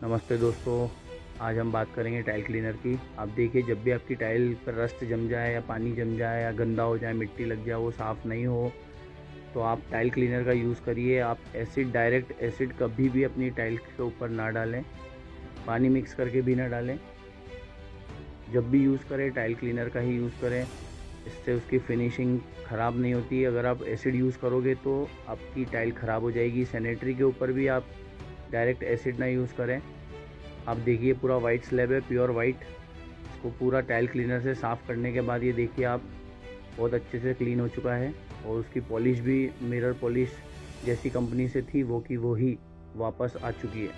नमस्ते दोस्तों। आज हम बात करेंगे टाइल क्लीनर की। आप देखिए, जब भी आपकी टाइल पर रस्ट जम जाए या पानी जम जाए या गंदा हो जाए, मिट्टी लग जाए, वो साफ़ नहीं हो, तो आप टाइल क्लीनर का यूज़ करिए। आप डायरेक्ट एसिड कभी भी अपनी टाइल के ऊपर ना डालें, पानी मिक्स करके भी ना डालें। जब भी यूज़ करें टाइल क्लीनर का ही यूज़ करें, इससे उसकी फिनिशिंग ख़राब नहीं होती है। अगर आप एसिड यूज़ करोगे तो आपकी टाइल ख़राब हो जाएगी। सैनिटरी के ऊपर भी आप डायरेक्ट एसिड ना यूज़ करें। आप देखिए, पूरा वाइट स्लैब है, प्योर वाइट। इसको पूरा टाइल क्लीनर से साफ़ करने के बाद ये देखिए आप, बहुत अच्छे से क्लीन हो चुका है। और उसकी पॉलिश भी मिरर पॉलिश जैसी कंपनी से थी वो की वो ही वापस आ चुकी है।